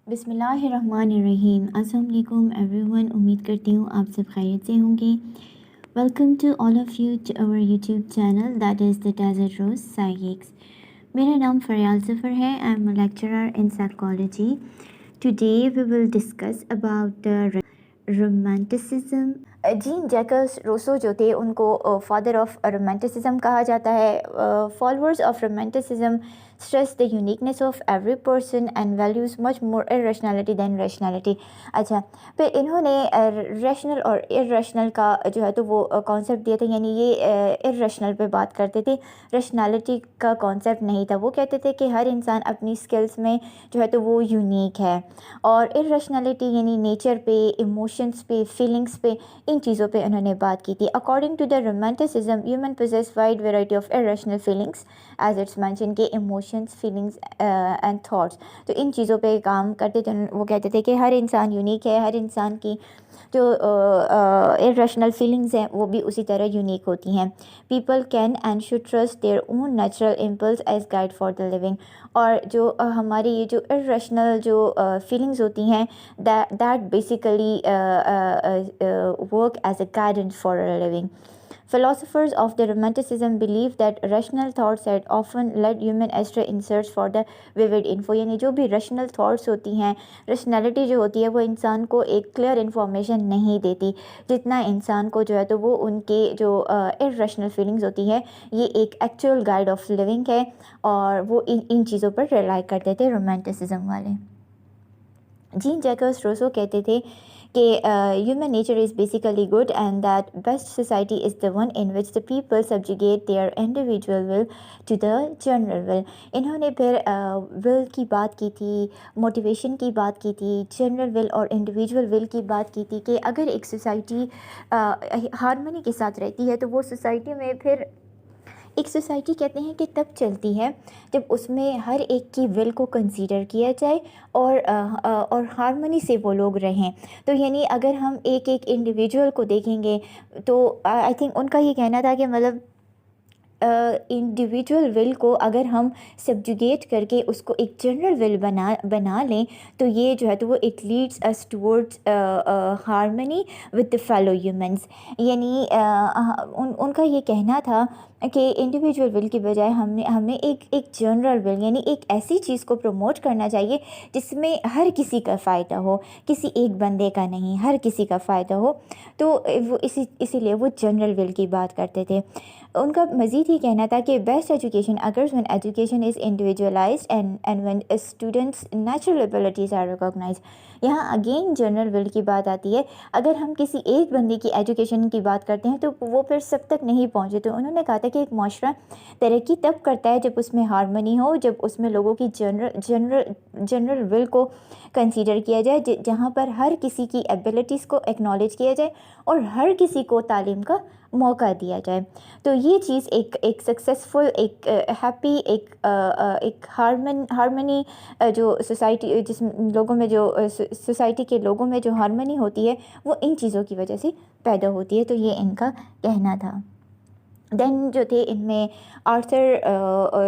بسم اللہ الرحمن الرحیم۔ السلام علیکم ایوری ون، امید کرتی ہوں آپ سب خیریت سے ہوں گے۔ Welcome to all of you to our YouTube channel that is the desert rose سائیکس۔ میرا نام فریال ظفر ہے، I am a lecturer in psychology. Today we will discuss about romanticism. Jean Jacques Rousseau جو تھے ان کو فادر آف رومانٹسزم کہا جاتا ہے۔ Followers of romanticism stress the uniqueness of every person and values much more irrationality than rationality۔ اچھا، پھر انہوں نے ریشنل اور irrational کا جو ہے تو وہ کانسیپٹ دیا تھا، یعنی یہ irrational پہ بات کرتے تھے، ریشنالٹی کا کانسیپٹ نہیں تھا۔ وہ کہتے تھے کہ ہر انسان اپنی اسکلس میں جو ہے تو وہ یونیک ہے، اور irrationality یعنی نیچر پہ، ایموشنس پہ، فیلنگس پہ، ان چیزوں پہ انہوں نے بات کی تھی۔ According to the romanticism human possess wide variety of irrational feelings as it's mentioned کہ ایموشنس، فیلنگس اینڈ تھاٹس، تو ان چیزوں پہ کام کرتے تھے۔ وہ کہتے تھے کہ ہر انسان یونیک ہے، ہر انسان کی جو irrational فیلنگز ہیں وہ بھی اسی طرح یونیک ہوتی ہیں۔ People can and should trust their own natural impulse as guide for the living. اور جو ہماری یہ جو irrational جو فیلنگز ہوتی ہیں that basically work as a guidance for living. Philosophers of the Romanticism believe that rational thoughts had often led human astray in search for the vivid info۔ یعنی جو بھی rational thoughts ہوتی ہیں، rationality جو ہوتی ہے وہ انسان کو ایک clear information نہیں دیتی، جتنا انسان کو جو ہے تو وہ ان کے جو irrational feelings ہوتی ہے یہ ایک actual guide of living ہے، اور وہ ان چیزوں پر rely کرتے تھے رومانٹسزم والے۔ جین جیکس روسو کہتے تھے کہ human nature is basically good and that best society is the one in which the people subjugate their individual will to the general will۔ انہوں نے پھر will کی بات کی تھی، موٹیویشن کی بات کی تھی، جنرل will اور انڈیویجول will کی بات کی تھی کہ اگر ایک سوسائٹی ہارمنی کے ساتھ رہتی ہے تو وہ سوسائٹی میں پھر ایک سوسائٹی کہتے ہیں کہ تب چلتی ہے جب اس میں ہر ایک کی ول کو کنسیڈر کیا جائے اور ہارمنی سے وہ لوگ رہیں۔ تو یعنی اگر ہم ایک انڈیویجول کو دیکھیں گے تو آئی تھنک ان کا یہ کہنا تھا کہ مطلب انڈیویجول ول کو اگر ہم سبجوگیٹ کر کے اس کو ایک جنرل ول بنا لیں تو یہ جو ہے تو وہ it leads us towards harmony with the fellow humans. یعنی ان کا یہ کہنا تھا کہ انڈیویجول ول کی بجائے ہمیں ایک جنرل ول یعنی ایک ایسی چیز کو پروموٹ کرنا چاہیے جس میں ہر کسی کا فائدہ ہو، کسی ایک بندے کا نہیں، ہر کسی کا فائدہ ہو۔ تو وہ اسی لیے وہ جنرل ول کی بات کرتے تھے۔ ان کا مزید یہ کہنا تھا کہ best education occurs when education is individualized and when students natural abilities are recognized۔ یہاں اگین جنرل ول کی بات آتی ہے، اگر ہم کسی ایک بندے کی ایجوکیشن کی بات کرتے ہیں تو وہ پھر سب تک نہیں پہنچے۔ تو انہوں نے کہا تھا کہ ایک معاشرہ ترقی تب کرتا ہے جب اس میں ہارمنی ہو، جب اس میں لوگوں کی جنرل ول کو کنسیڈر کیا جائے، جہاں پر ہر کسی کی ایبلٹیز کو ایکنالج کیا جائے اور ہر کسی کو تعلیم کا موقع دیا جائے۔ تو یہ چیز ایک سکسیزفل، ایک ہیپی، ایک ہارمنی جو سوسائٹی جس لوگوں میں جو سوسائٹی کے لوگوں میں جو ہارمنی ہوتی ہے وہ ان چیزوں کی وجہ سے پیدا ہوتی ہے۔ تو یہ ان کا کہنا تھا۔ دین جو تھے ان میں آرتھر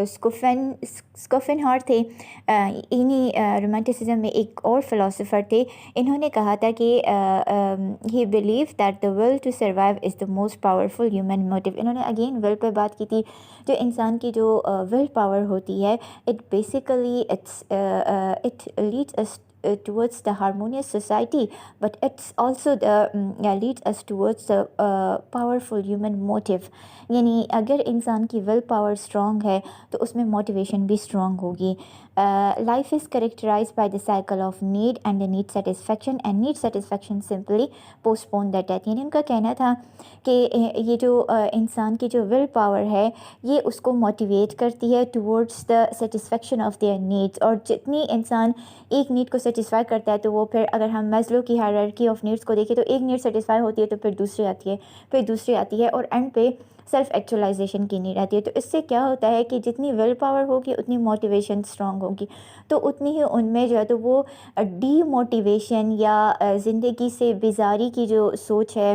اسکوفن ہارٹ تھے، انہی رومانٹسزم میں ایک اور فلاسفر تھے۔ انہوں نے کہا تھا کہ he believe that the will to survive is the most powerful human motive. انہوں نے اگین ول پہ بات کی تھی۔ جو انسان کی جو ول پاور ہوتی ہے it basically it leads us towards the harmonious society but it's also leads us towards the powerful human motive۔ یعنی اگر انسان کی ول پاور اسٹرانگ ہے تو اس میں موٹیویشن بھی اسٹرانگ ہوگی۔ Life is characterise by the cycle of need and need satisfaction and need satisfaction simply postpone the death. یعنی ان کا کہنا تھا کہ یہ جو انسان کی جو ول پاور ہے یہ اس کو موٹیویٹ کرتی ہے towards the satisfaction of their needs, اور جتنی انسان ایک نیڈ کو سیٹسفائی کرتا ہے تو وہ پھر اگر ہم میزلو کی ہائرارکی آف نیڈس کو دیکھیں تو ایک نیڈ سیٹسفائی ہوتی ہے تو پھر دوسری آتی ہے، پھر دوسری آتی ہے، اور اینڈ پہ سیلف ایکچولائزیشن کی نیڈ آتی ہے۔ تو اس سے کیا ہوتا ہے کہ جتنی ول پاور ہوگی اتنی موٹیویشن اسٹرانگ ہوگی، تو اتنی ہی ان میں جو ہے تو وہ ڈی موٹیویشن یا زندگی سے بیزاری کی جو سوچ ہے